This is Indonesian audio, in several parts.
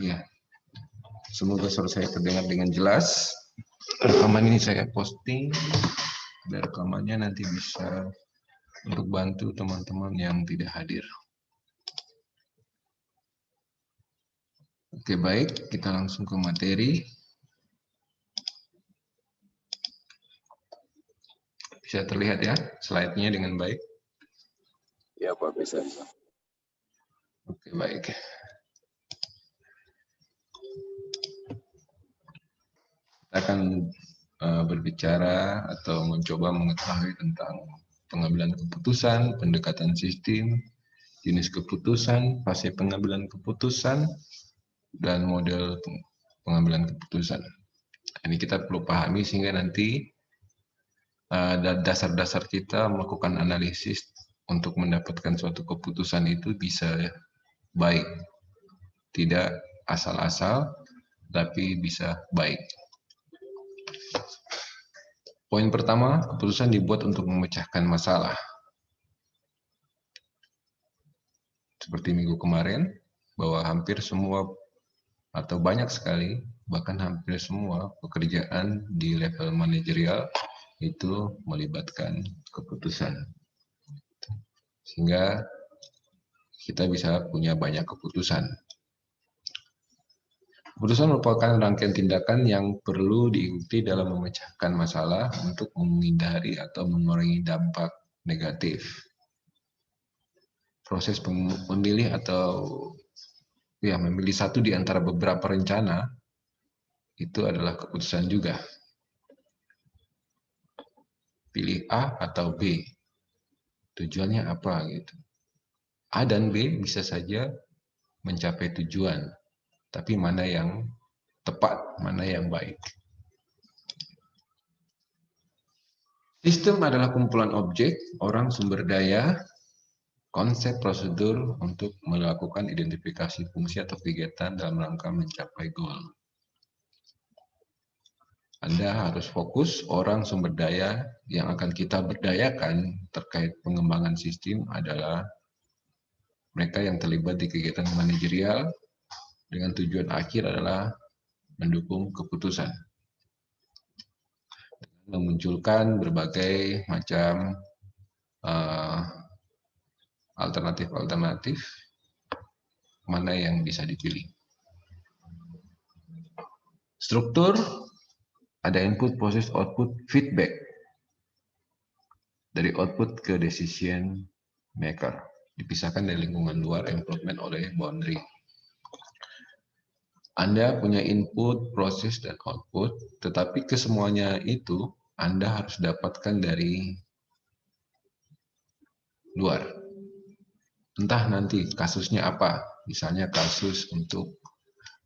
Ya, semoga suara saya terdengar dengan jelas. Rekaman ini saya posting, dan rekamannya nanti bisa untuk bantu teman-teman yang tidak hadir. Oke, baik, kita langsung ke materi. Bisa terlihat ya slide-nya dengan baik? Ya, Pak, bisa. Oke, baik. Kita akan berbicara atau mencoba mengetahui tentang pengambilan keputusan, pendekatan sistem, jenis keputusan, fase pengambilan keputusan, dan model pengambilan keputusan. Ini kita perlu pahami sehingga nanti dasar-dasar kita melakukan analisis untuk mendapatkan suatu keputusan itu bisa baik, tidak asal-asal, tapi bisa baik. Poin pertama, keputusan dibuat untuk memecahkan masalah. Seperti minggu kemarin, bahwa hampir semua atau banyak sekali, bahkan hampir semua pekerjaan di level manajerial itu melibatkan keputusan. Sehingga kita bisa punya banyak keputusan. Keputusan merupakan rangkaian tindakan yang perlu diikuti dalam memecahkan masalah untuk menghindari atau mengurangi dampak negatif. Proses memilih atau memilih satu di antara beberapa rencana itu adalah keputusan juga. Pilih A atau B. Tujuannya apa gitu. A dan B bisa saja mencapai tujuan, tapi mana yang tepat, mana yang baik. Sistem adalah kumpulan objek, orang, sumber daya, konsep, prosedur untuk melakukan identifikasi fungsi atau kegiatan dalam rangka mencapai goal. Anda harus fokus orang, sumber daya yang akan kita berdayakan terkait pengembangan sistem adalah mereka yang terlibat di kegiatan manajerial dengan tujuan akhir adalah mendukung keputusan. Memunculkan berbagai macam alternatif-alternatif mana yang bisa dipilih. Struktur, ada input, proses, output, feedback. Dari output ke decision maker. Dipisahkan dari lingkungan luar, improvement oleh boundary. Anda punya input, proses, dan output, tetapi kesemuanya itu Anda harus dapatkan dari luar. Entah nanti kasusnya apa, misalnya kasus untuk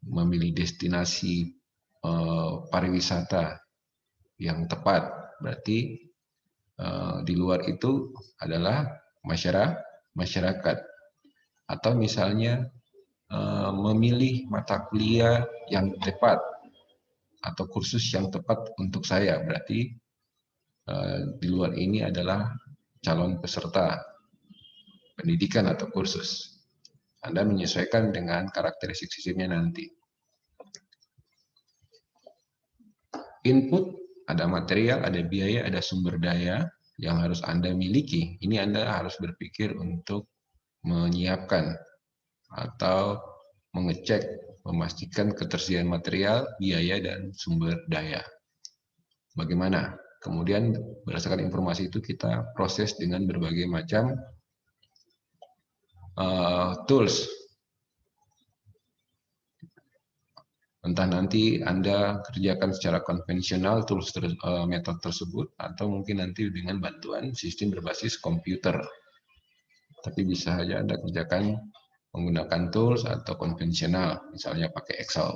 memilih destinasi pariwisata yang tepat, berarti di luar itu adalah masyarakat. Atau misalnya memilih mata kuliah yang tepat atau kursus yang tepat untuk saya, berarti di luar ini adalah calon peserta pendidikan atau kursus. Anda menyesuaikan dengan karakteristik sistemnya nanti. Input, ada material, ada biaya, ada sumber daya yang harus Anda miliki. Ini Anda harus berpikir untuk menyiapkan atau mengecek, memastikan ketersediaan material, biaya, dan sumber daya. Bagaimana? Kemudian berdasarkan informasi itu kita proses dengan berbagai macam tools. Entah nanti Anda kerjakan secara konvensional metode tersebut, atau mungkin nanti dengan bantuan sistem berbasis komputer. Tapi bisa saja Anda kerjakan menggunakan tools atau konvensional, misalnya pakai Excel.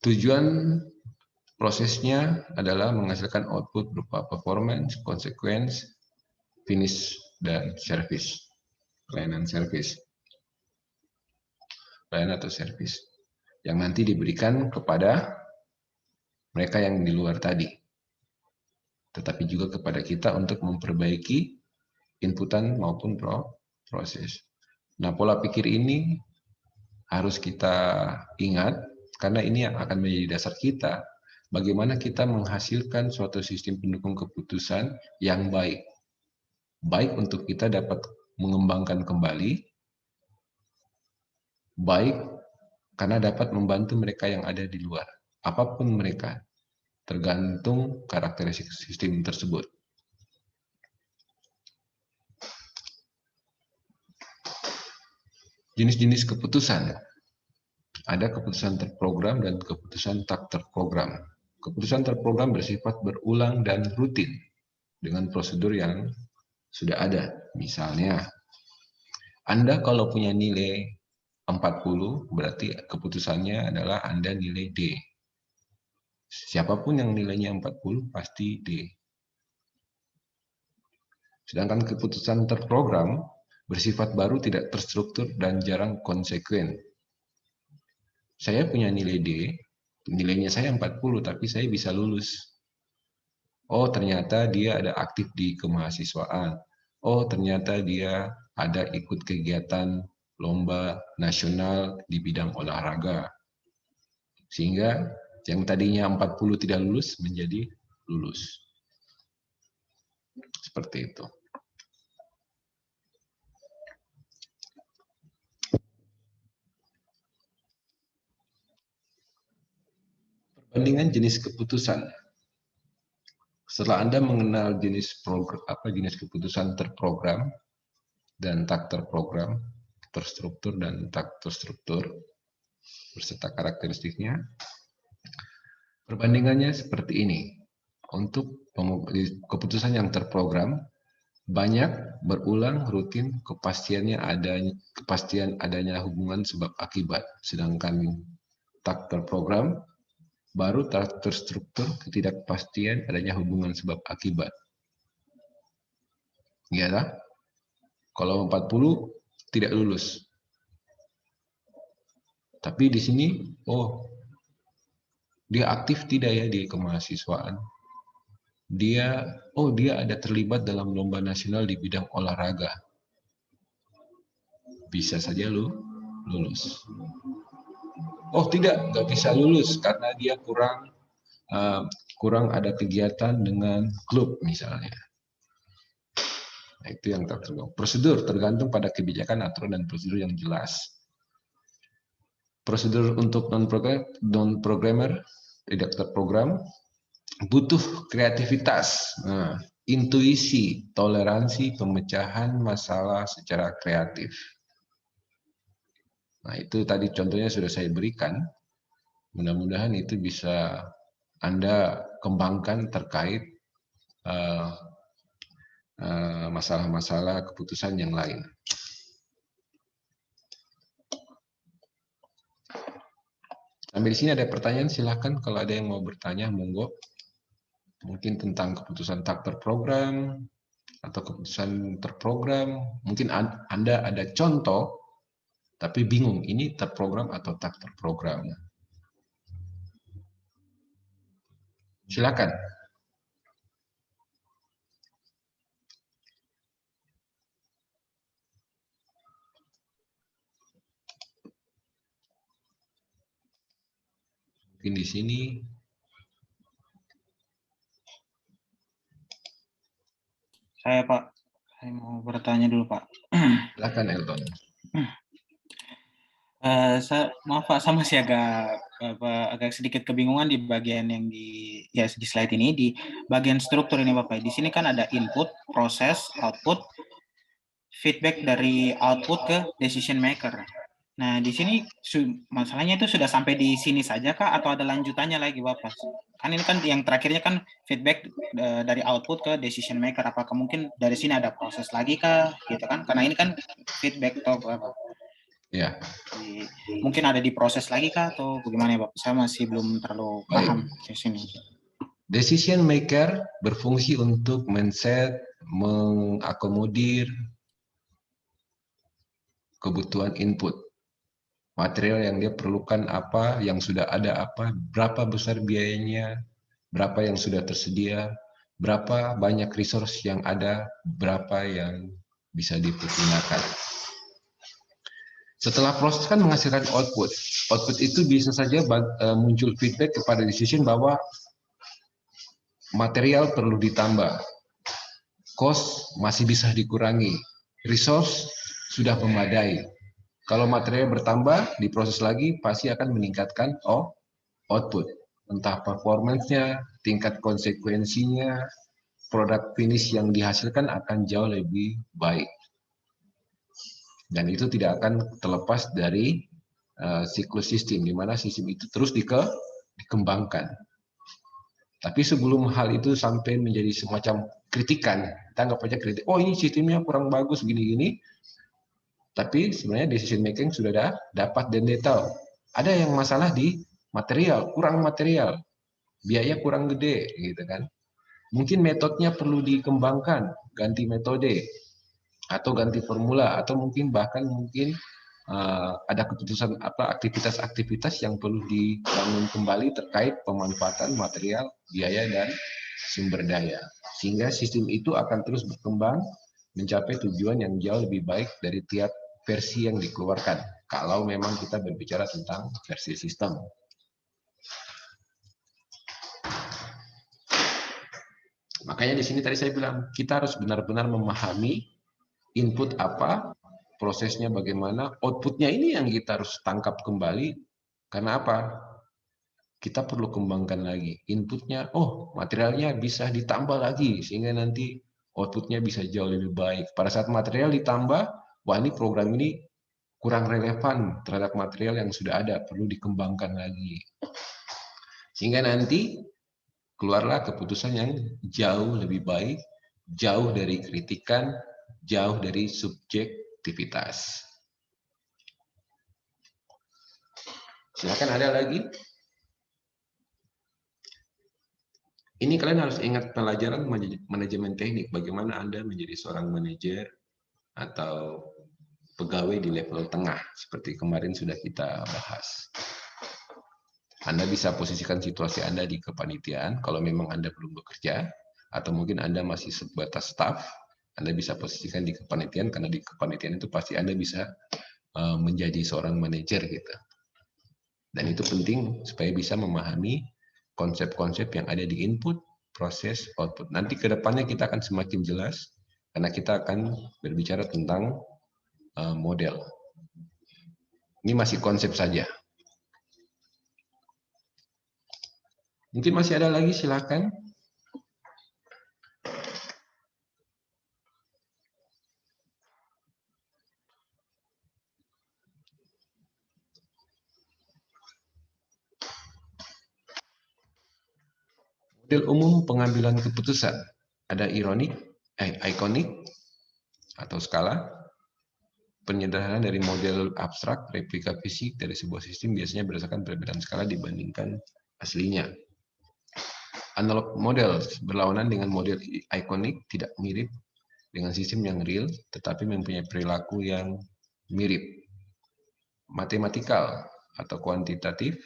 Tujuan prosesnya adalah menghasilkan output berupa performance, consequence, finish, dan service. Pelayanan service. Pelayanan atau service. Yang nanti diberikan kepada mereka yang di luar tadi. Tetapi juga kepada kita untuk memperbaiki inputan maupun proses. Nah, pola pikir ini harus kita ingat, karena ini yang akan menjadi dasar kita. Bagaimana kita menghasilkan suatu sistem pendukung keputusan yang baik. Baik untuk kita dapat mengembangkan kembali, baik karena dapat membantu mereka yang ada di luar. Apapun mereka, tergantung karakteristik sistem tersebut. Jenis-jenis keputusan. Ada keputusan terprogram dan keputusan tak terprogram. Keputusan terprogram bersifat berulang dan rutin dengan prosedur yang sudah ada. Misalnya, Anda kalau punya nilai 40, berarti keputusannya adalah Anda nilai D. Siapapun yang nilainya 40, pasti D. Sedangkan keputusan terprogram bersifat baru, tidak terstruktur, dan jarang konsekuen. Saya punya nilai D, nilainya saya 40, tapi saya bisa lulus. Oh, ternyata dia ada aktif di kemahasiswaan. Oh, ternyata dia ada ikut kegiatan lomba nasional di bidang olahraga. Sehingga yang tadinya 40 tidak lulus menjadi lulus. Seperti itu. Perbandingan jenis keputusan. Setelah Anda mengenal jenis keputusan terprogram dan tak terprogram, terstruktur dan tak terstruktur, beserta karakteristiknya, perbandingannya seperti ini. Untuk keputusan yang terprogram, banyak, berulang, rutin, kepastian adanya hubungan sebab akibat. Sedangkan tak terprogram, baru tak terstruktur, ketidakpastian adanya hubungan sebab akibat. Ya lah? Kalau 40 tidak lulus. Tapi di sini, oh, dia aktif tidak ya di kemahasiswaan? Dia ada terlibat dalam lomba nasional di bidang olahraga. Bisa saja lulus. Oh tidak, nggak bisa lulus karena dia kurang ada kegiatan dengan klub misalnya. Nah, itu yang tergantung. Prosedur tergantung pada kebijakan, aturan, dan prosedur yang jelas. Prosedur untuk non-programmer, tidak terprogram, butuh kreativitas, intuisi, toleransi, pemecahan masalah secara kreatif. Nah, itu tadi contohnya sudah saya berikan. Mudah-mudahan itu bisa Anda kembangkan terkait masalah-masalah keputusan yang lain. Sampai di sini ada pertanyaan, silahkan kalau ada yang mau bertanya, monggo. Mungkin tentang keputusan tak terprogram atau keputusan terprogram. Mungkin Anda ada contoh, tapi bingung ini terprogram atau tak terprogram. Silakan. Mungkin di sini. Saya Pak, saya mau bertanya dulu Pak. Silakan Elton. Maaf Pak, saya masih agak sedikit kebingungan di bagian yang di slide ini, di bagian struktur ini Bapak. Di sini kan ada input, proses, output, feedback dari output ke decision maker. Nah, di sini masalahnya itu sudah sampai di sini saja kah atau ada lanjutannya lagi Bapak? Kan ini kan yang terakhirnya kan feedback dari output ke decision maker. Apakah mungkin dari sini ada proses lagi kah? Gitu kan? Karena ini kan feedback atau Bapak. Ya. Mungkin ada di proses lagi kah atau bagaimana ya Bapak? Saya masih belum terlalu paham di sini. Decision maker berfungsi untuk men-set, mengakomodir kebutuhan input. Material yang dia perlukan apa, yang sudah ada apa, berapa besar biayanya, berapa yang sudah tersedia, berapa banyak resource yang ada, berapa yang bisa dipergunakan. Setelah proses kan menghasilkan output. Output itu bisa saja muncul feedback kepada decision bahwa material perlu ditambah, cost masih bisa dikurangi, resource sudah memadai. Kalau material bertambah, diproses lagi pasti akan meningkatkan output. Entah performance-nya, tingkat konsekuensinya, produk finish yang dihasilkan akan jauh lebih baik. Dan itu tidak akan terlepas dari siklus sistem, di mana sistem itu terus dikembangkan. Tapi sebelum hal itu sampai menjadi semacam kritikan, kita anggap aja kritik, oh ini sistemnya kurang bagus, gini-gini. Tapi sebenarnya decision making sudah dapat dan dia tahu. Ada yang masalah di material, kurang material, biaya kurang gede, gitu kan. Mungkin metodenya perlu dikembangkan, ganti metode, atau ganti formula, atau mungkin bahkan ada keputusan aktivitas-aktivitas yang perlu dibangun kembali terkait pemanfaatan material, biaya, dan sumber daya. Sehingga sistem itu akan terus berkembang mencapai tujuan yang jauh lebih baik dari tiap versi yang dikeluarkan. Kalau memang kita berbicara tentang versi sistem. Makanya di sini tadi saya bilang, kita harus benar-benar memahami input apa, prosesnya bagaimana, outputnya ini yang kita harus tangkap kembali. Karena apa? Kita perlu kembangkan lagi. Inputnya, oh materialnya bisa ditambah lagi, sehingga nanti outputnya bisa jauh lebih baik. Pada saat material ditambah, wah ini program ini kurang relevan terhadap material yang sudah ada, perlu dikembangkan lagi. Sehingga nanti keluarlah keputusan yang jauh lebih baik, jauh dari kritikan, jauh dari subjektivitas. Silakan ada lagi. Ini kalian harus ingat pelajaran manajemen teknik, bagaimana Anda menjadi seorang manajer atau pegawai di level tengah, seperti kemarin sudah kita bahas. Anda bisa posisikan situasi Anda di kepanitiaan, kalau memang Anda belum bekerja, atau mungkin Anda masih sebatas staff, Anda bisa posisikan di kepanitiaan, karena di kepanitiaan itu pasti Anda bisa menjadi seorang manajer gitu. Dan itu penting supaya bisa memahami konsep-konsep yang ada di input, proses, output. Nanti ke depannya kita akan semakin jelas, karena kita akan berbicara tentang model. Ini masih konsep saja. Mungkin masih ada lagi, silakan. Model umum pengambilan keputusan. Ada ikonik atau skala. Penyederhanaan dari model abstrak, replika fisik dari sebuah sistem biasanya berdasarkan perbedaan skala dibandingkan aslinya. Analog model berlawanan dengan model ikonik, tidak mirip dengan sistem yang real, tetapi mempunyai perilaku yang mirip. Matematikal atau kuantitatif,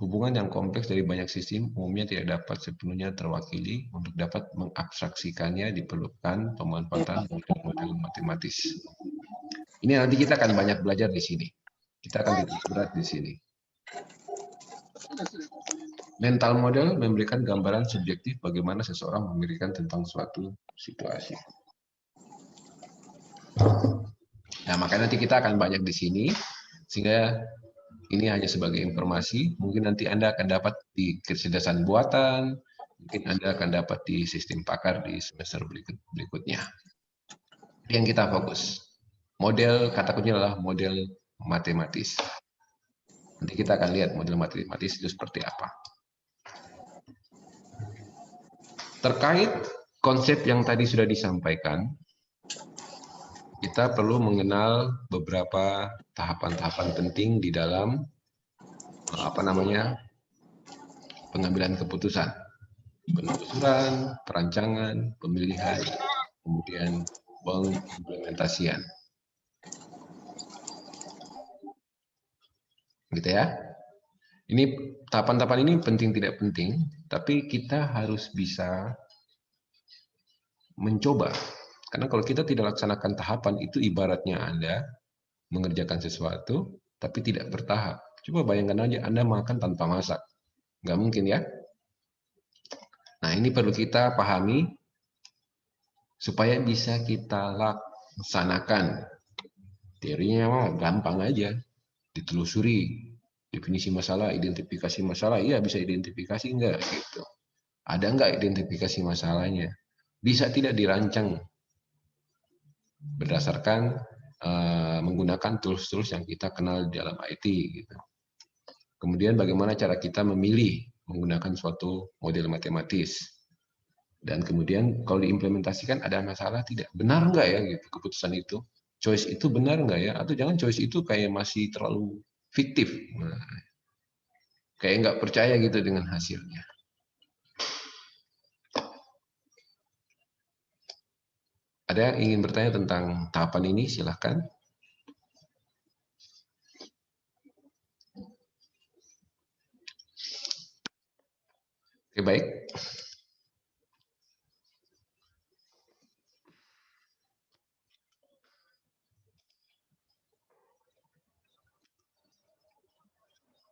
hubungan yang kompleks dari banyak sistem umumnya tidak dapat sepenuhnya terwakili. Untuk dapat mengabstraksikannya diperlukan pemanfaatan model-model matematis. Ini nanti kita akan banyak belajar di sini. Kita akan titik berat di sini. Mental model memberikan gambaran subjektif bagaimana seseorang memikirkan tentang suatu situasi. Nah, makanya nanti kita akan banyak di sini, sehingga ini hanya sebagai informasi. Mungkin nanti Anda akan dapat di kecerdasan buatan, mungkin Anda akan dapat di sistem pakar di semester berikutnya. Yang kita fokus. Model, kata kuncinya adalah model matematis. Nanti kita akan lihat model matematis itu seperti apa. Terkait konsep yang tadi sudah disampaikan, kita perlu mengenal beberapa tahapan-tahapan penting di dalam pengambilan keputusan. Penelusuran, perancangan, pemilihan, kemudian pengimplementasian. Gitu ya. Ini tahapan-tahapan ini penting tidak penting, tapi kita harus bisa mencoba. Karena kalau kita tidak laksanakan tahapan itu ibaratnya Anda mengerjakan sesuatu, tapi tidak bertahap. Coba bayangkan aja Anda makan tanpa masak. Nggak mungkin ya? Nah, ini perlu kita pahami supaya bisa kita laksanakan. Teorinya mah gampang aja, ditelusuri. Definisi masalah, identifikasi masalah, iya bisa identifikasi enggak gitu. Ada enggak identifikasi masalahnya? Bisa tidak dirancang berdasarkan menggunakan tools-tools yang kita kenal di dalam IT gitu. Kemudian bagaimana cara kita memilih menggunakan suatu model matematis. Dan kemudian kalau diimplementasikan ada masalah tidak? Benar enggak ya gitu keputusan itu? Choice itu benar enggak ya? Atau jangan choice itu kayak masih terlalu fiktif. Nah, kayak nggak percaya gitu dengan hasilnya. Ada yang ingin bertanya tentang tahapan ini? Silahkan. Oke, baik.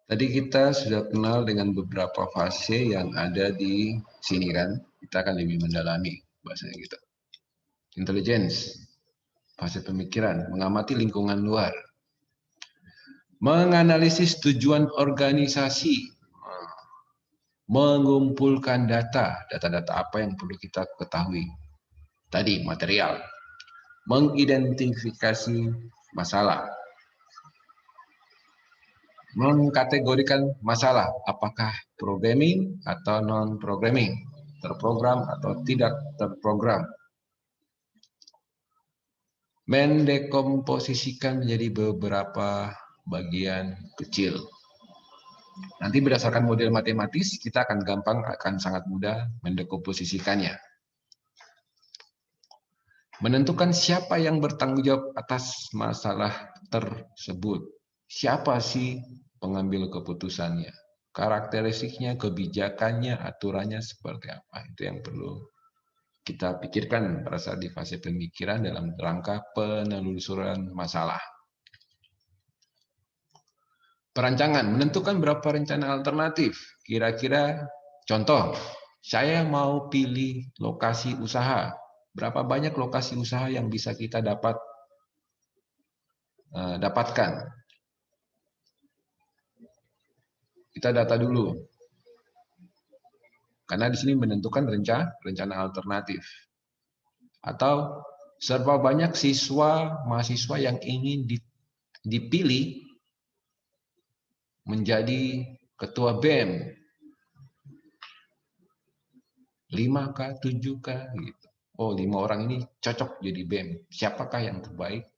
Tadi kita sudah kenal dengan beberapa fase yang ada di sini kan. Kita akan lebih mendalami bahasanya gitu. Intelligence, fase pemikiran, mengamati lingkungan luar. Menganalisis tujuan organisasi, mengumpulkan data-data apa yang perlu kita ketahui. Tadi material, mengidentifikasi masalah, mengkategorikan masalah, apakah programming atau non-programming, terprogram atau tidak terprogram, mendekomposisikan menjadi beberapa bagian kecil. Nanti berdasarkan model matematis, kita akan sangat mudah mendekomposisikannya. Menentukan siapa yang bertanggung jawab atas masalah tersebut. Siapa sih pengambil keputusannya? Karakteristiknya, kebijakannya, aturannya seperti apa? Itu yang perlu kita pikirkan pada saat di fase pemikiran dalam rangka penelusuran masalah. Perancangan, menentukan berapa rencana alternatif. Kira-kira contoh, saya mau pilih lokasi usaha. Berapa banyak lokasi usaha yang bisa kita dapatkan? Kita data dulu. Karena di sini menentukan rencana alternatif. Atau serba banyak mahasiswa yang ingin dipilih menjadi ketua BEM. 5K, 7K gitu. Oh, 5 orang ini cocok jadi BEM. Siapakah yang terbaik?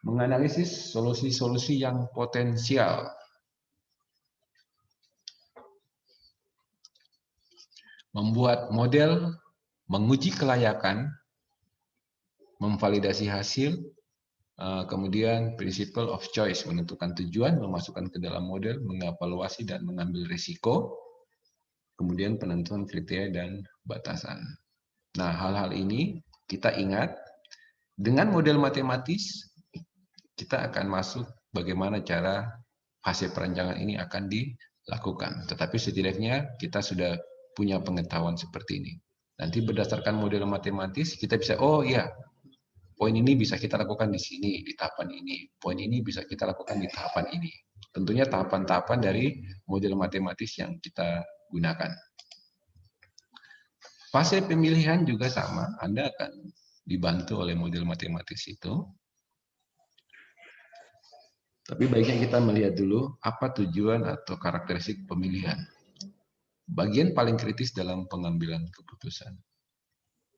Menganalisis solusi-solusi yang potensial. Membuat model, menguji kelayakan, memvalidasi hasil, kemudian principle of choice, menentukan tujuan, memasukkan ke dalam model, mengevaluasi dan mengambil risiko, kemudian penentuan kriteria dan batasan. Nah, hal-hal ini kita ingat, dengan model matematis, kita akan masuk bagaimana cara fase perancangan ini akan dilakukan. Tetapi setidaknya kita sudah punya pengetahuan seperti ini. Nanti berdasarkan model matematis, kita bisa, oh iya, poin ini bisa kita lakukan di sini, di tahapan ini. Poin ini bisa kita lakukan di tahapan ini. Tentunya tahapan-tahapan dari model matematis yang kita gunakan. Fase pemilihan juga sama, Anda akan dibantu oleh model matematis itu. Tapi baiknya kita melihat dulu apa tujuan atau karakteristik pemilihan. Bagian paling kritis dalam pengambilan keputusan.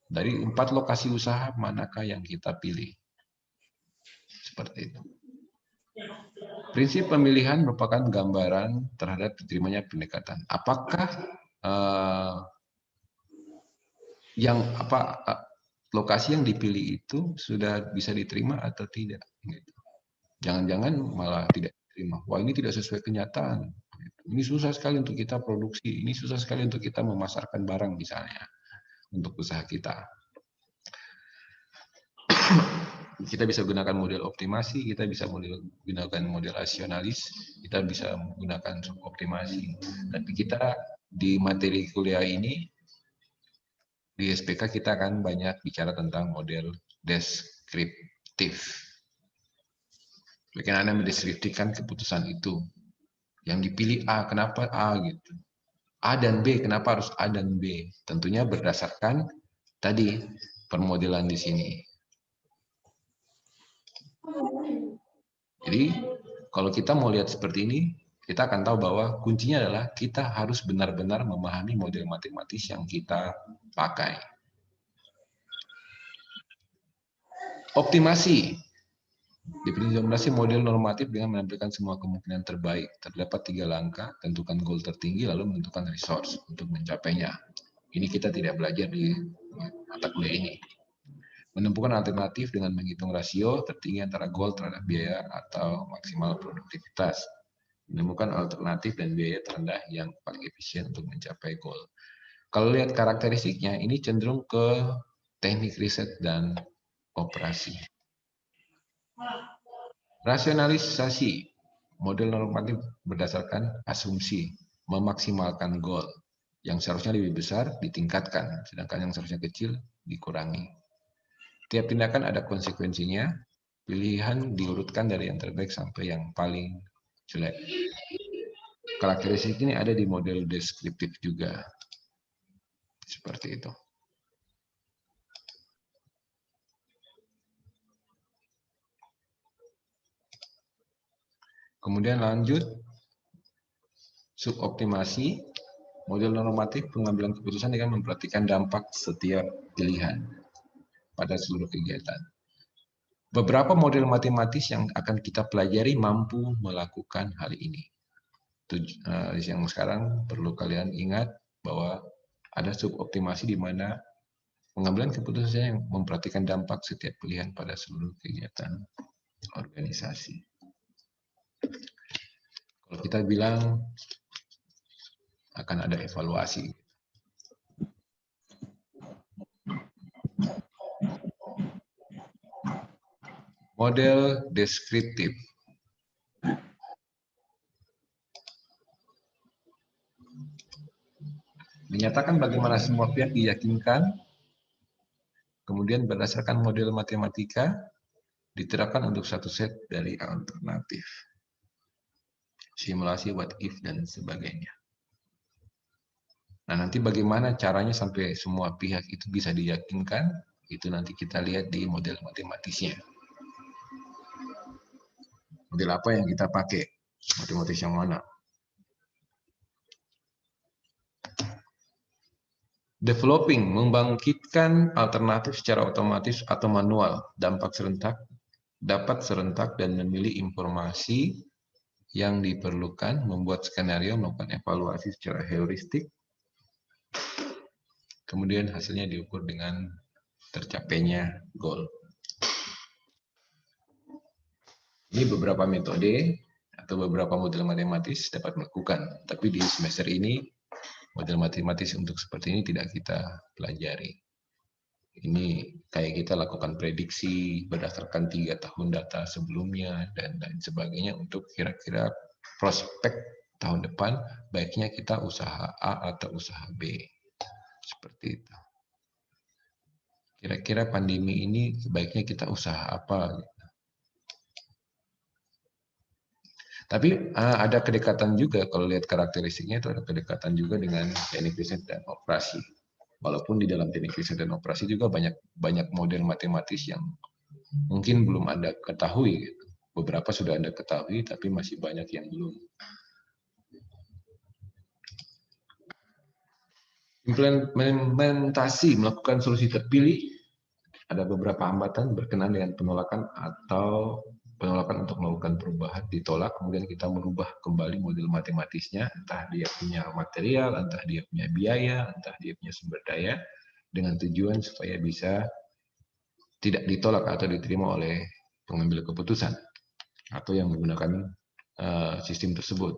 Dari 4 lokasi usaha, manakah yang kita pilih? Seperti itu. Prinsip pemilihan merupakan gambaran terhadap diterimanya pendekatan. Apakah lokasi yang dipilih itu sudah bisa diterima atau tidak? Jangan-jangan malah tidak diterima. Wah, ini tidak sesuai kenyataan. Ini susah sekali untuk kita produksi. Ini susah sekali untuk kita memasarkan barang misalnya untuk usaha kita. Kita bisa gunakan model optimasi, kita bisa gunakan model rasionalis, kita bisa menggunakan suboptimasi. Tapi kita di materi kuliah ini, di SPK kita akan banyak bicara tentang model deskriptif. Bagaimana mendeskripsikan keputusan itu. Yang dipilih A, kenapa A gitu. A dan B, kenapa harus A dan B? Tentunya berdasarkan tadi permodelan di sini. Jadi kalau kita mau lihat seperti ini, kita akan tahu bahwa kuncinya adalah kita harus benar-benar memahami model matematis yang kita pakai. Optimasi. Definisi optimasi model normatif dengan menampilkan semua kemungkinan terbaik. Terdapat 3 langkah, tentukan goal tertinggi lalu menentukan resource untuk mencapainya. Ini kita tidak belajar di mata kuliah ini. Menemukan alternatif dengan menghitung rasio tertinggi antara goal terhadap biaya atau maksimal produktivitas. Menemukan alternatif dan biaya terendah yang paling efisien untuk mencapai goal. Kalau lihat karakteristiknya, ini cenderung ke teknik riset dan operasi. Rasionalisasi. Model normatif berdasarkan asumsi, memaksimalkan goal. Yang seharusnya lebih besar ditingkatkan, sedangkan yang seharusnya kecil dikurangi. Tiap tindakan ada konsekuensinya, pilihan diurutkan dari yang terbaik sampai yang paling jelek. Karakteristik ini ada di model deskriptif juga. Seperti itu. Kemudian lanjut, suboptimasi, model normatif pengambilan keputusan dengan memperhatikan dampak setiap pilihan pada seluruh kegiatan. Beberapa model matematis yang akan kita pelajari mampu melakukan hal ini. Yang sekarang perlu kalian ingat bahwa ada suboptimasi di mana pengambilan keputusan yang memperhatikan dampak setiap pilihan pada seluruh kegiatan organisasi. Kalau kita bilang akan ada evaluasi. Model deskriptif. Menyatakan bagaimana semua pihak diyakinkan, kemudian berdasarkan model matematika, diterapkan untuk satu set dari alternatif. Simulasi what if dan sebagainya. Nah, nanti bagaimana caranya sampai semua pihak itu bisa diyakinkan, itu nanti kita lihat di model matematisnya. Model apa yang kita pakai? Matematis yang mana? Developing, membangkitkan alternatif secara otomatis atau manual, dampak serentak, dapat serentak dan memilih informasi yang diperlukan, membuat skenario, melakukan evaluasi secara heuristik, kemudian hasilnya diukur dengan tercapainya goal. Ini beberapa metode atau beberapa model matematis dapat melakukan, tapi di semester ini model matematis untuk seperti ini tidak kita pelajari. Ini kayak kita lakukan prediksi berdasarkan 3 tahun data sebelumnya dan lain sebagainya untuk kira-kira prospek tahun depan baiknya kita usaha A atau usaha B. Seperti itu. Kira-kira pandemi ini sebaiknya kita usaha apa? Tapi ada kedekatan juga, kalau lihat karakteristiknya itu ada kedekatan juga dengan teknik riset dan operasi. Walaupun di dalam teknik riset dan operasi juga banyak model matematis yang mungkin belum Anda ketahui. Beberapa sudah Anda ketahui, tapi masih banyak yang belum. Implementasi, melakukan solusi terpilih, ada beberapa hambatan berkenaan dengan penolakan untuk melakukan perubahan ditolak, kemudian kita merubah kembali model matematisnya, entah dia punya material, entah dia punya biaya, entah dia punya sumber daya, dengan tujuan supaya bisa tidak ditolak atau diterima oleh pengambil keputusan atau yang menggunakan sistem tersebut.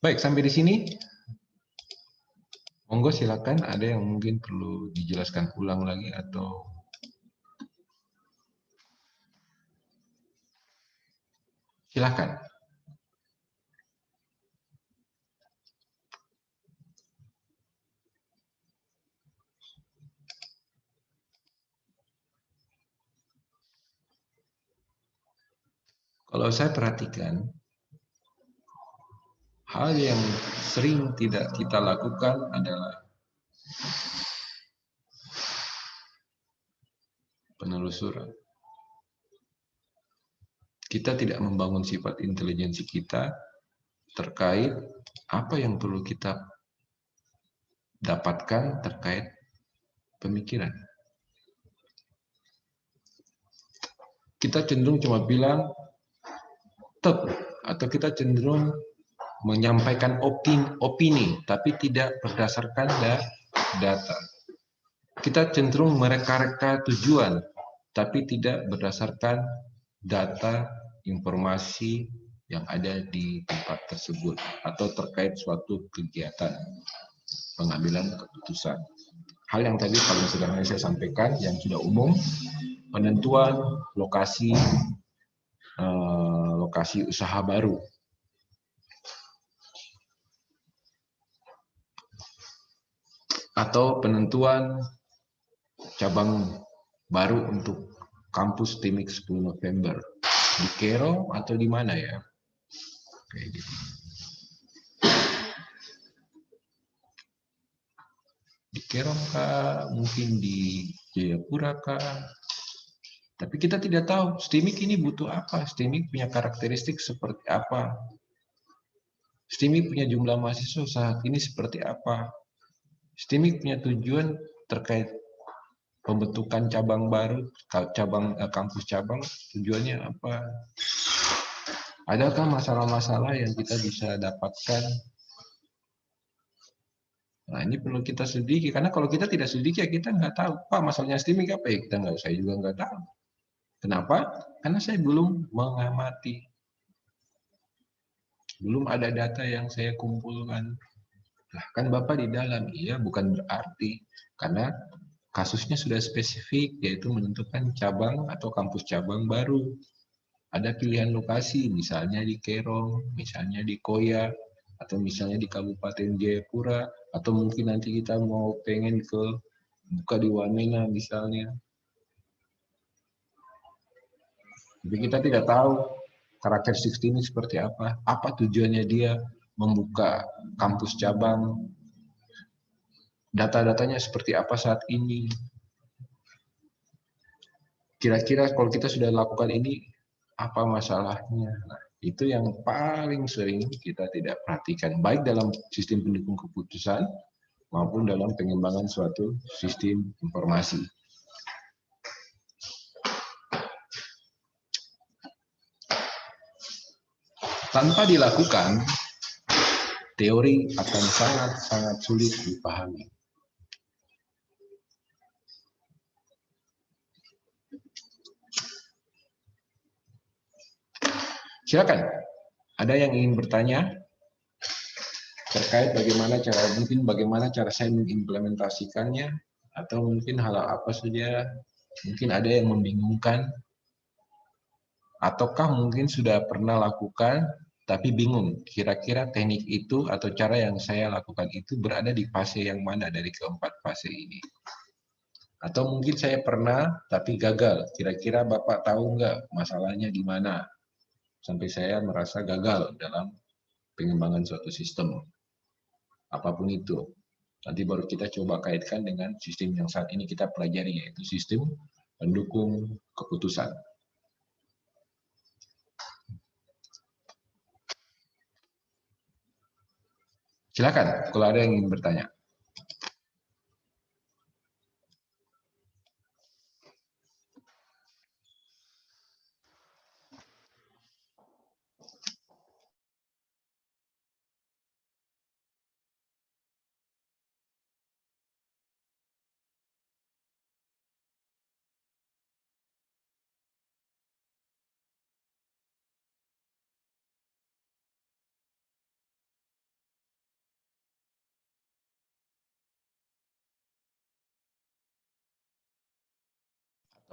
Baik, sampai di sini. Monggo silakan, ada yang mungkin perlu dijelaskan ulang lagi atau silakan. Kalau saya perhatikan, hal yang sering tidak kita lakukan adalah penelusuran. Kita tidak membangun sifat intelijensi kita terkait apa yang perlu kita dapatkan terkait pemikiran. Kita cenderung cuma bilang tek, atau kita cenderung menyampaikan opini, tapi tidak berdasarkan data. Kita cenderung mereka-reka tujuan, tapi tidak berdasarkan data, informasi yang ada di tempat tersebut, atau terkait suatu kegiatan pengambilan keputusan. Hal yang tadi paling sederhana saya sampaikan, yang sudah umum, penentuan lokasi usaha baru. Atau penentuan cabang baru untuk kampus TIMIK 10 November. Di Kero atau di mana ya? Kayak gitu. Di Kero kah? Mungkin di Jayapura kah? Tapi kita tidak tahu STIMIK ini butuh apa, STIMIK punya karakteristik seperti apa, STIMIK punya jumlah mahasiswa saat ini seperti apa, STIMIK punya tujuan terkait pembentukan cabang baru, kampus cabang, tujuannya apa. Adakah masalah-masalah yang kita bisa dapatkan? Nah, ini perlu kita selidiki, karena kalau kita tidak selidiki ya kita nggak tahu. Pak, masalahnya STIMIK apa ya? Kita nggak, saya juga nggak tahu. Kenapa? Karena saya belum mengamati. Belum ada data yang saya kumpulkan. Nah, kan Bapak di dalam, iya bukan berarti. Karena kasusnya sudah spesifik, yaitu menentukan cabang atau kampus cabang baru. Ada pilihan lokasi, misalnya di Kerong, misalnya di Koya, atau misalnya di Kabupaten Jayapura, atau mungkin nanti kita mau pengen ke buka di Wamena misalnya. Jadi kita tidak tahu karakteristik ini seperti apa tujuannya dia membuka kampus cabang, data-datanya seperti apa saat ini. Kira-kira kalau kita sudah lakukan ini, apa masalahnya? Nah, itu yang paling sering kita tidak perhatikan, baik dalam sistem pendukung keputusan maupun dalam pengembangan suatu sistem informasi. Tanpa dilakukan, teori akan sangat-sangat sulit dipahami. Silakan, ada yang ingin bertanya terkait bagaimana cara saya mengimplementasikannya, atau mungkin hal apa saja, mungkin ada yang membingungkan, ataukah mungkin sudah pernah lakukan tapi bingung kira-kira teknik itu atau cara yang saya lakukan itu berada di fase yang mana dari keempat fase ini. Atau mungkin saya pernah tapi gagal, kira-kira Bapak tahu nggak masalahnya di mana sampai saya merasa gagal dalam pengembangan suatu sistem. Apapun itu, nanti baru kita coba kaitkan dengan sistem yang saat ini kita pelajari, yaitu sistem pendukung keputusan. Silakan kalau ada yang ingin bertanya.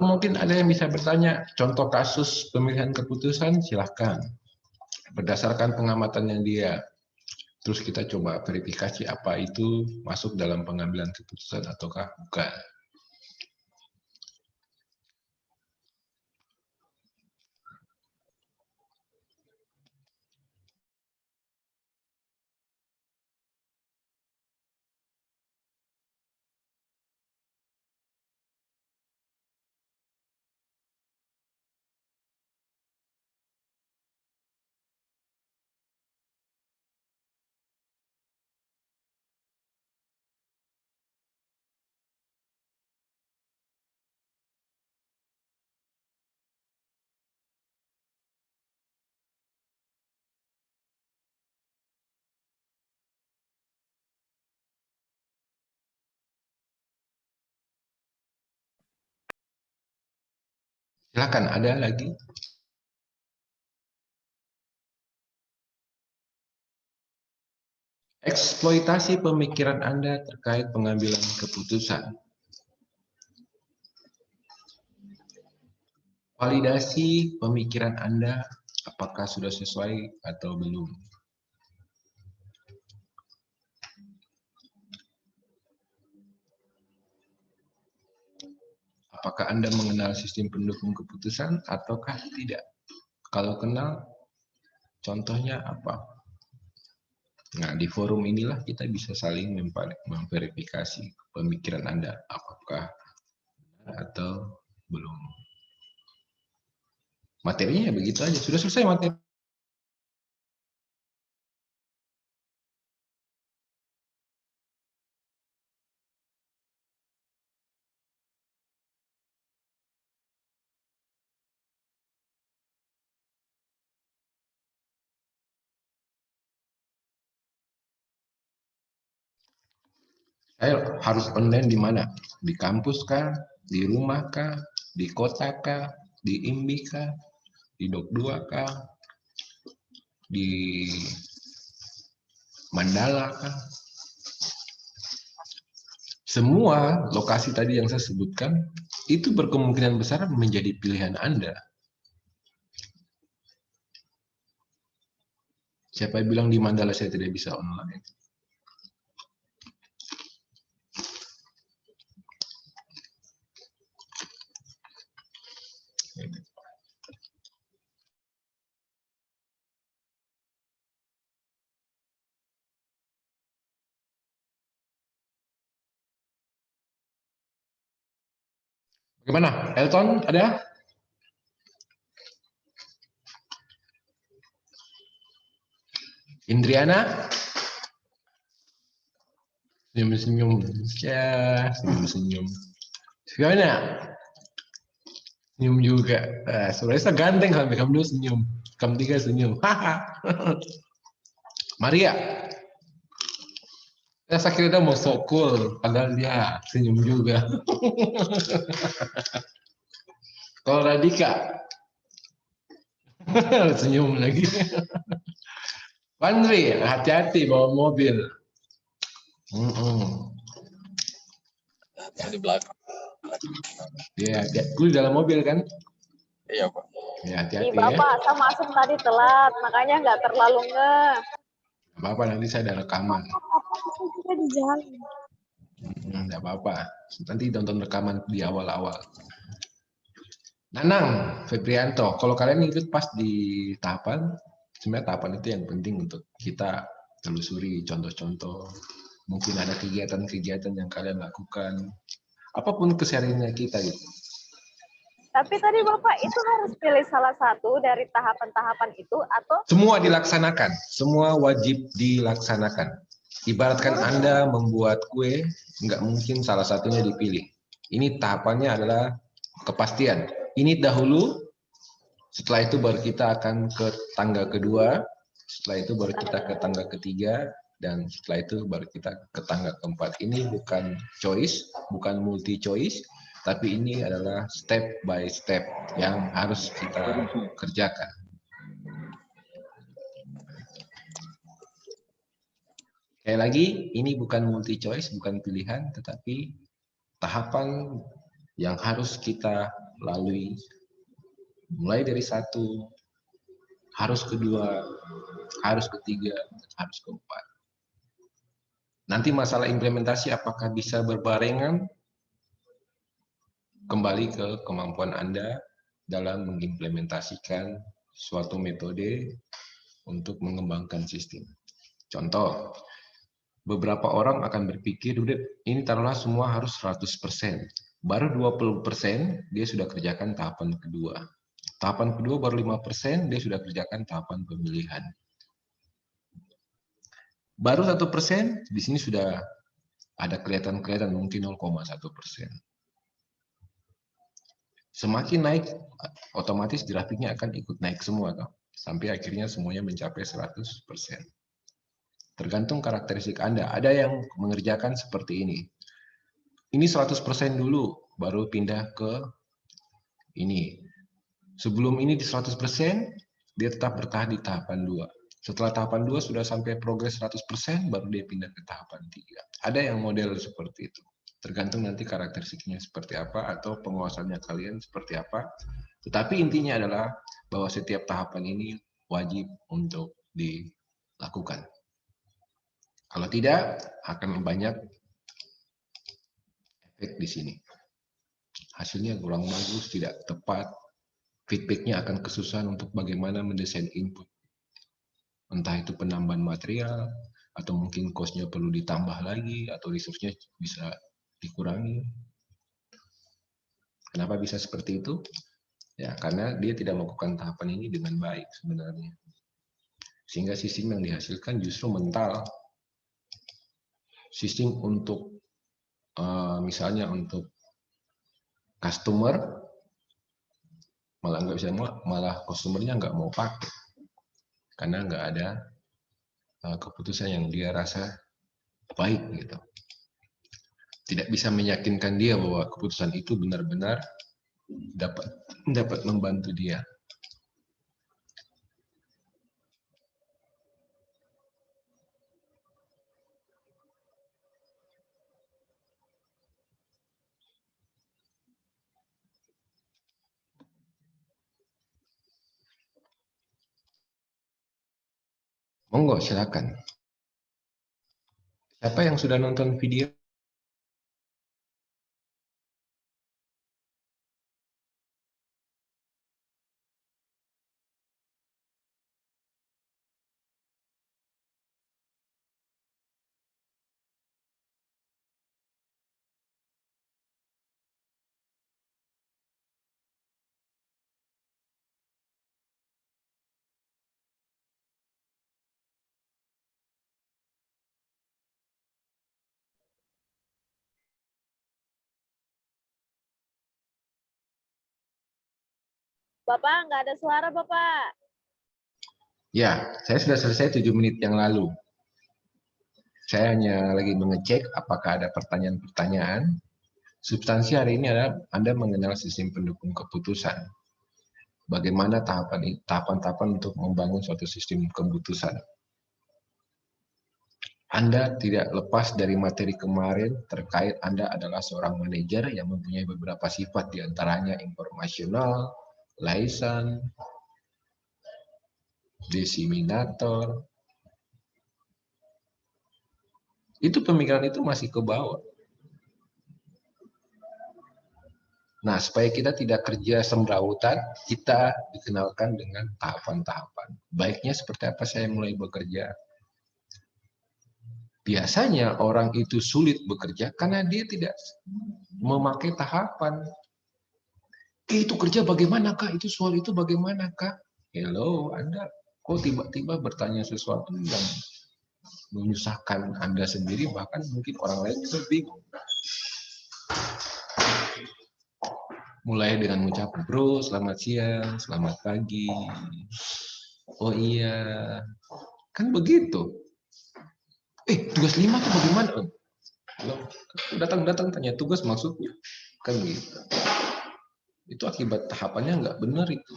Mungkin ada yang bisa bertanya, contoh kasus pemilihan keputusan, silahkan. Berdasarkan pengamatannya dia. Terus kita coba verifikasi apa itu masuk dalam pengambilan keputusan ataukah bukan. Silakan, ada lagi? Eksploitasi pemikiran Anda terkait pengambilan keputusan. Validasi pemikiran Anda apakah sudah sesuai atau belum. Apakah Anda mengenal sistem pendukung keputusan ataukah tidak? Kalau kenal, contohnya apa? Nah, di forum inilah kita bisa saling memverifikasi pemikiran Anda, apakah benar atau belum. Materinya begitu aja, sudah selesai materi. Saya harus online di mana? Di kampus kah? Di rumah kah? Di kota kah? Di IMBI kah? Di Dok 2 kah? Di Mandala kah? Semua lokasi tadi yang saya sebutkan itu berkemungkinan besar menjadi pilihan Anda. Siapa yang bilang di Mandala saya tidak bisa online? Bagaimana? Elton, ada? Indriana? Senyum-senyum. Ya, senyum-senyum. Gimana? Senyum juga. Sebenarnya ganteng sampai kamu dulu senyum. Kamu tiga senyum. Maria. Saya kira dia mau sok cool, padahal dia senyum juga. Kalau Radika, senyum lagi. Pandri, hati-hati bawa mobil. Di belakang. Ya, gue di dalam mobil kan? Iya, Pak. Ya, hati-hati ya. Bapak, saya masuk tadi telat, makanya nggak terlalu ngeh. Apa-apa, nanti saya ada rekaman. Saya juga di jalan. Nggak apa-apa. Nanti tonton rekaman di awal-awal. Nanang, Febrianto, kalau kalian ikut pas di tahapan, sebenarnya tahapan itu yang penting untuk kita telusuri contoh-contoh. Mungkin ada kegiatan-kegiatan yang kalian lakukan. Apapun kesehariannya kita gitu. Tapi tadi Bapak itu harus pilih salah satu dari tahapan-tahapan itu atau Semua dilaksanakan, semua wajib dilaksanakan. Ibaratkan Anda membuat kue, nggak mungkin salah satunya dipilih. Ini tahapannya adalah kepastian. Ini dahulu, setelah itu baru kita akan ke tangga kedua, setelah itu baru kita ke tangga ketiga, dan setelah itu baru kita ke tangga keempat. Ini bukan choice, bukan multi choice, tapi ini adalah step by step yang harus kita kerjakan. Sekali lagi, ini bukan multi choice, bukan pilihan, tetapi tahapan yang harus kita lalui. Mulai dari 1, harus kedua, harus ketiga, harus keempat. Nanti masalah implementasi apakah bisa berbarengan? Kembali ke kemampuan Anda dalam mengimplementasikan suatu metode untuk mengembangkan sistem. Contoh, beberapa orang akan berpikir, udah ini taruhlah semua harus 100%. Baru 20% dia sudah kerjakan tahapan kedua. Tahapan kedua baru 5% dia sudah kerjakan tahapan pemilihan. Baru 1% di sini sudah ada kelihatan mungkin 0,1%. Semakin naik, otomatis grafiknya akan ikut naik semua, toh, sampai akhirnya semuanya mencapai 100%. Tergantung karakteristik Anda. Ada yang mengerjakan seperti ini. Ini 100% dulu, baru pindah ke ini. Sebelum ini di 100%, dia tetap bertahan di tahapan 2. Setelah tahapan 2 sudah sampai progres 100%, baru dia pindah ke tahapan 3. Ada yang model seperti itu. Tergantung nanti karakteristiknya seperti apa, atau penguasaannya kalian seperti apa. Tetapi intinya adalah bahwa setiap tahapan ini wajib untuk dilakukan. Kalau tidak, akan banyak efek di sini. Hasilnya kurang bagus, tidak tepat. Feedbacknya akan kesusahan untuk bagaimana mendesain input. Entah itu penambahan material, atau mungkin cost-nya perlu ditambah lagi, atau resource-nya bisa dikurangi. Kenapa bisa seperti itu? Ya, karena dia tidak melakukan tahapan ini dengan baik sebenarnya. Sehingga sistem yang dihasilkan justru mental. Sistem untuk, misalnya untuk customer, malah nggak bisa, malah customernya nggak mau pakai. Karena nggak ada keputusan yang dia rasa baik gitu. Tidak bisa meyakinkan dia bahwa keputusan itu benar-benar dapat membantu dia. Monggo silakan. Siapa yang sudah nonton video? Bapak, nggak ada suara, Bapak. Ya, saya sudah selesai 7 menit yang lalu. Saya hanya lagi mengecek apakah ada pertanyaan-pertanyaan. Substansi hari ini adalah Anda mengenal sistem pendukung keputusan. Bagaimana tahapan-tahapan untuk membangun suatu sistem keputusan. Anda tidak lepas dari materi kemarin terkait Anda adalah seorang manajer yang mempunyai beberapa sifat, diantaranya informasional, liaison, diseminator. Itu pemikiran itu masih ke bawah. Nah, supaya kita tidak kerja semrawutan, kita dikenalkan dengan tahapan-tahapan. Baiknya seperti apa saya mulai bekerja. Biasanya orang itu sulit bekerja karena dia tidak memakai tahapan. Itu kerja bagaimana, Kak? Itu soal itu bagaimana, Kak? Hello, Anda kok tiba-tiba bertanya sesuatu yang menyusahkan Anda sendiri, bahkan mungkin orang lain juga bingung. Mulai dengan mengucap, bro, selamat siang, selamat pagi. Oh iya, kan begitu. Tugas 5 itu bagaimana? Datang-datang tanya tugas maksudnya. Kan gitu. Itu akibat tahapannya nggak benar itu.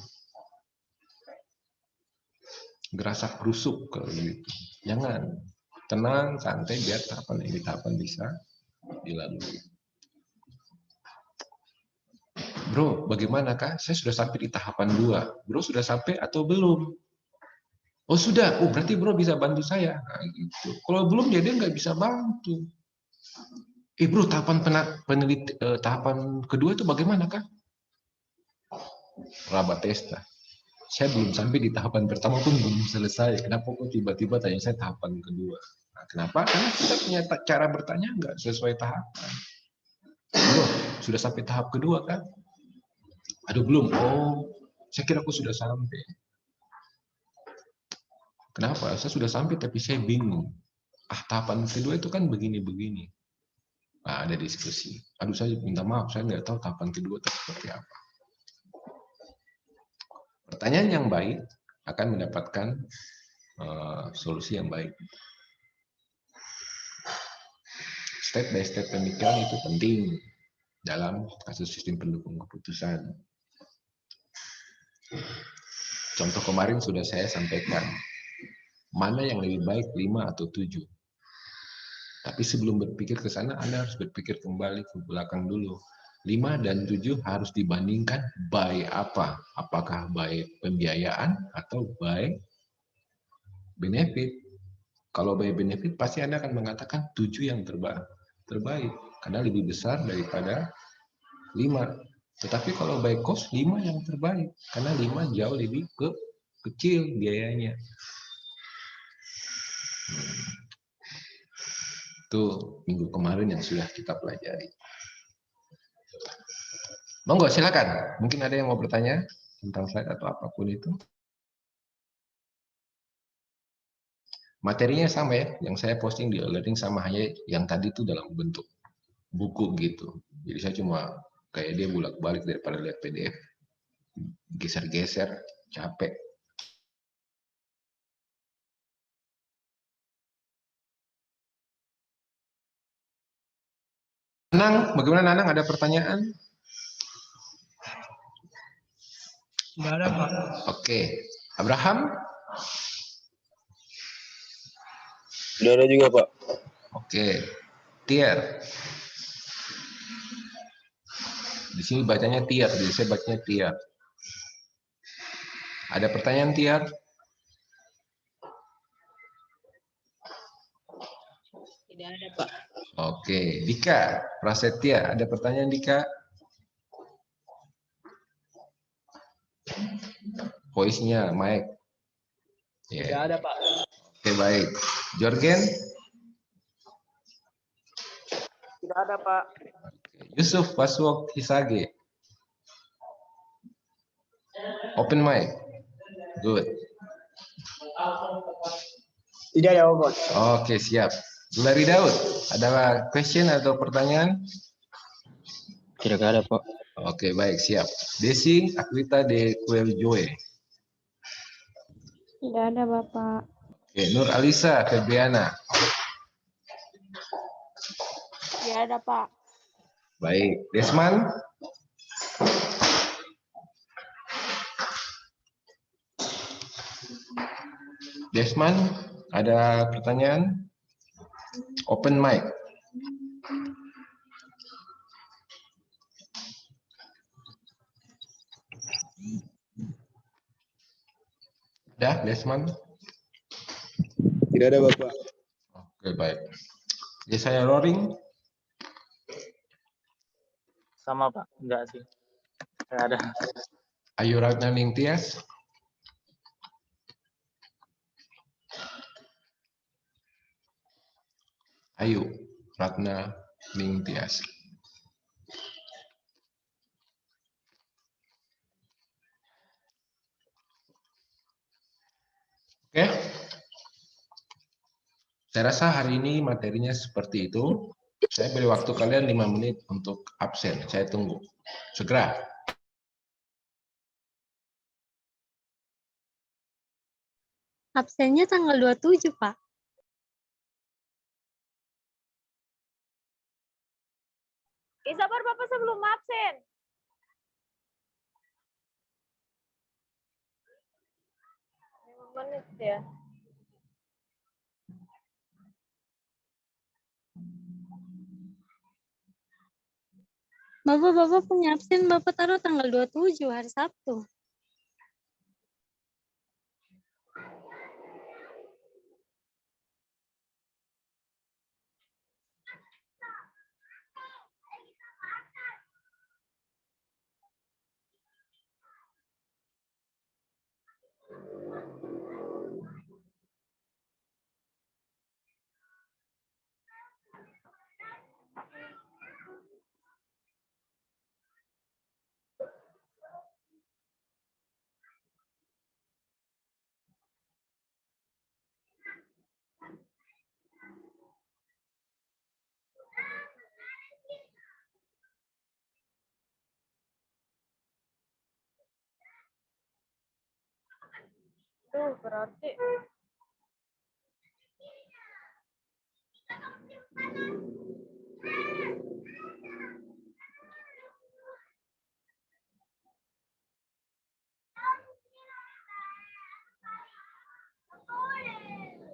Gerasak gerusuk kalau gitu. Jangan. Tenang, santai, biar tahapan bisa dilalui. Bro, bagaimana kak? Saya sudah sampai di tahapan 2. Bro sudah sampai atau belum? Oh sudah, oh berarti bro bisa bantu saya. Nah, gitu. Kalau belum ya dia nggak bisa bantu. Bro, tahapan kedua itu bagaimana kak? Rabat testa. Saya belum sampai di tahapan pertama pun belum selesai. Kenapa kok tiba-tiba tanya saya tahapan kedua? Nah, kenapa? Karena kita punya cara bertanya nggak sesuai tahapan. Bro, sudah sampai tahap kedua kan? Aduh belum. Oh, saya kira aku sudah sampai. Kenapa? Saya sudah sampai tapi saya bingung. Tahapan kedua itu kan begini-begini. Nah, ada diskusi. Aduh, saya minta maaf, saya nggak tahu tahapan kedua itu seperti apa. Pertanyaan yang baik akan mendapatkan solusi yang baik. Step by step pemikiran itu penting dalam kasus sistem pendukung keputusan. Contoh kemarin sudah saya sampaikan, mana yang lebih baik 5 atau 7. Tapi sebelum berpikir ke sana, Anda harus berpikir kembali ke belakang dulu. 5 dan 7 harus dibandingkan by apa? Apakah by pembiayaan atau by benefit? Kalau by benefit, pasti Anda akan mengatakan 7 yang terbaik. Karena lebih besar daripada 5. Tetapi kalau by cost, 5 yang terbaik. Karena 5 jauh lebih kecil biayanya. Itu minggu kemarin yang sudah kita pelajari. Monggo silakan. Mungkin ada yang mau bertanya tentang slide atau apapun itu. Materinya sama ya, yang saya posting di e-learning sama, hanya yang tadi itu dalam bentuk buku gitu. Jadi saya cuma kayak dia bolak-balik daripada lihat PDF. Geser-geser, capek. Nanang, bagaimana Nanang? Ada pertanyaan? Nggak ada, Pak. Oke. Abraham? Sudah ada juga, Pak. Oke. Tier. Di sini bacanya Tier, jadi saya bacanya Tier. Ada pertanyaan Tier? Tidak ada, Pak. Oke. Dika, Prasetya, ada pertanyaan Dika? Voice-nya, mic. Tidak ada, Pak. Oke, baik. Jorgen? Tidak ada, Pak. Yusuf Waswok Hisage. Open mic. Good. Tidak ada, Pak. Oke, siap. Zulari Daud, ada question atau pertanyaan? Tidak ada, Pak. Oke, baik, siap. Desi Akwita de Joe. Tidak ada, Bapak. Oke, Nur Alisa Febriana. Tidak ada, Pak. Baik, Desman. Desman, ada pertanyaan? Open mic. Ada, Desman? Tidak ada, Bapak. Oke, baik. Yesaya Roring. Sama, Pak. Enggak sih. Enggak ada. Ayu Ratna Ningtyas. Ayu Ratna Ningtyas. Oke. Saya rasa hari ini materinya seperti itu. Saya beri waktu kalian 5 menit untuk absen. Saya tunggu. Segera. Absennya tanggal 27, Pak. Sabar Bapak sebelum absen. Menit ya. Bapak punya absen, Bapak taruh tanggal 27 hari Sabtu. Tuh, berarti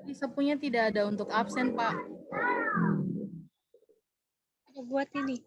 Di Sapunya tidak ada untuk absen, Pak. Aku buat ini.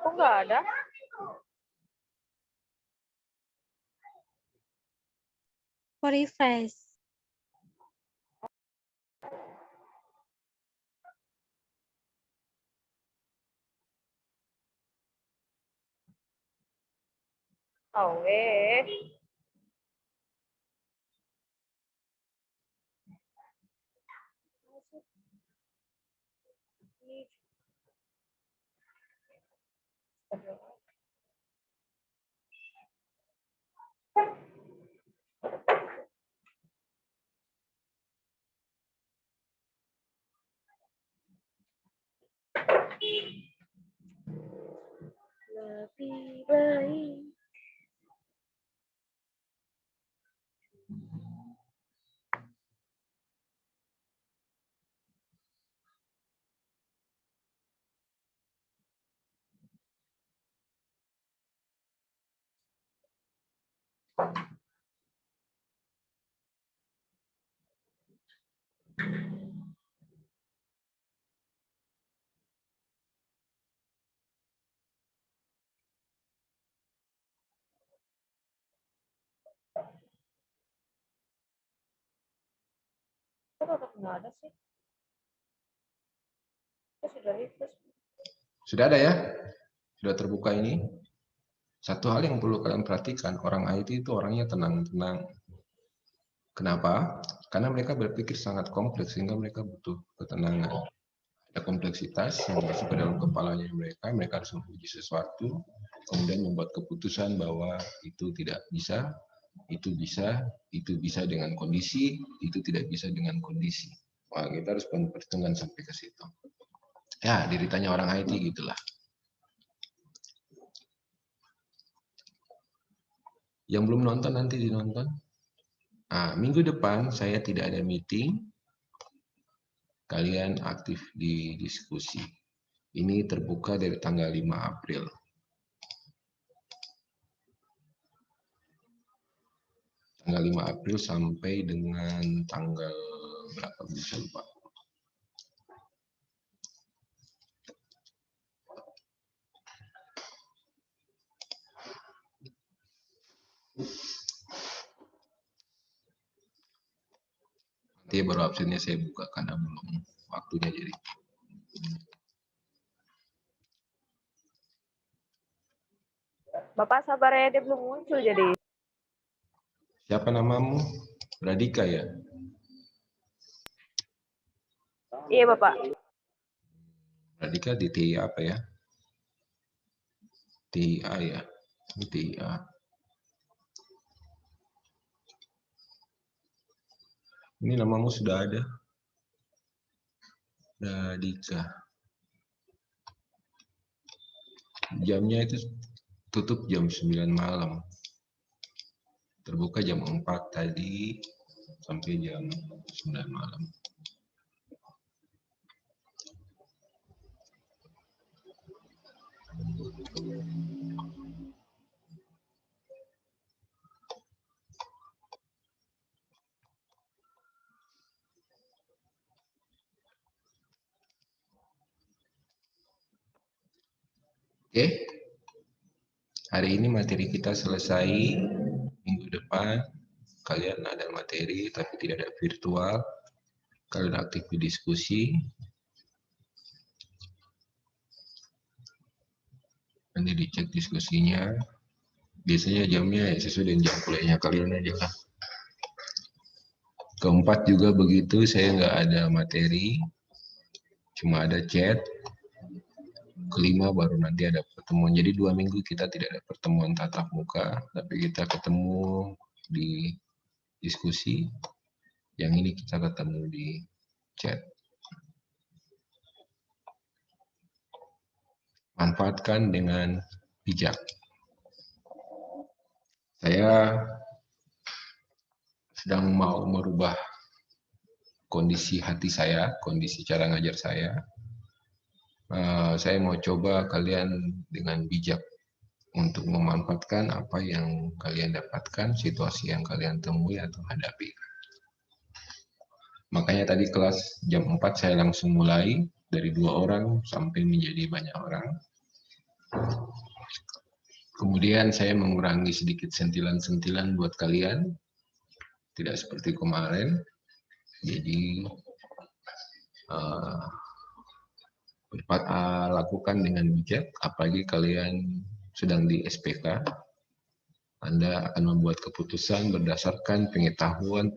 kok nggak ada? For refresh. Oh, lebih baik. Kok tetap nggak ada sih? Kok sudah refresh? Sudah ada ya? Sudah terbuka ini? Satu hal yang perlu kalian perhatikan, orang IT itu orangnya tenang-tenang. Kenapa? Karena mereka berpikir sangat kompleks sehingga mereka butuh ketenangan. Ada kompleksitas yang masuk ke dalam kepalanya mereka harus menguji sesuatu, kemudian membuat keputusan bahwa itu tidak bisa, itu bisa dengan kondisi, itu tidak bisa dengan kondisi. Wah, kita harus perhitungan sampai ke situ. Ya, deritanya orang IT gitulah. Yang belum nonton nanti dinonton. Nah, minggu depan saya tidak ada meeting. Kalian aktif di diskusi. Ini terbuka dari tanggal 5 April. Tanggal 5 April sampai dengan tanggal berapa bisa lupa. Nanti baru absennya saya buka karena belum waktunya jadi. Bapak sabar ya, dia belum muncul jadi. Siapa namamu? Radika ya? Iya Bapak. Radika di TIA apa ya? TIA ya? TIA. Ini namamu sudah ada. Radika. Jamnya itu tutup jam 9 malam. Terbuka jam 4 tadi sampai jam 9 malam. Oke. Hari ini materi kita selesai. Minggu depan kalian ada materi tapi tidak ada virtual. Kalian aktif di diskusi. Nanti dicek diskusinya. Biasanya jamnya sesuai dengan jam kuliahnya kalian aja lah. Keempat juga begitu, saya nggak ada materi, cuma ada chat. Kelima baru nanti ada pertemuan. Jadi 2 minggu kita tidak ada pertemuan tatap muka, tapi kita ketemu di diskusi. Yang ini kita ketemu di chat. Manfaatkan dengan bijak. Saya sedang mau merubah kondisi hati saya, kondisi cara ngajar saya. Saya mau coba kalian dengan bijak untuk memanfaatkan apa yang kalian dapatkan, situasi yang kalian temui atau hadapi. Makanya tadi kelas jam 4 saya langsung mulai, dari 2 orang sampai menjadi banyak orang. Kemudian saya mengurangi sedikit sentilan-sentilan buat kalian, tidak seperti kemarin. Jadi lakukan dengan bijak, apalagi kalian sedang di SPK. Anda akan membuat keputusan berdasarkan pengetahuan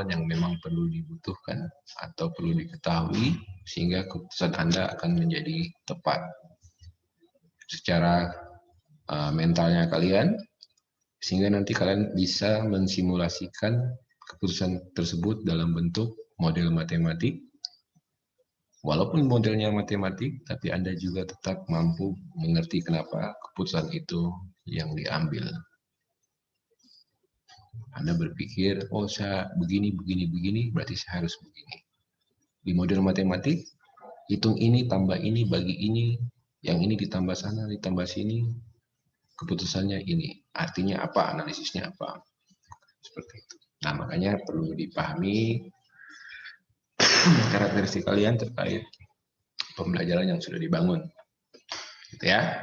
yang memang perlu dibutuhkan atau perlu diketahui, sehingga keputusan Anda akan menjadi tepat. Secara mentalnya kalian, sehingga nanti kalian bisa mensimulasikan keputusan tersebut dalam bentuk model matematik. Walaupun modelnya matematik, tapi Anda juga tetap mampu mengerti kenapa keputusan itu yang diambil. Anda berpikir, oh saya begini, berarti saya harus begini. Di model matematik, hitung ini, tambah ini, bagi ini, yang ini ditambah sana, ditambah sini, keputusannya ini. Artinya apa, analisisnya apa. Seperti itu. Nah, makanya perlu dipahami karakteristik kalian terkait pembelajaran yang sudah dibangun. Gitu ya.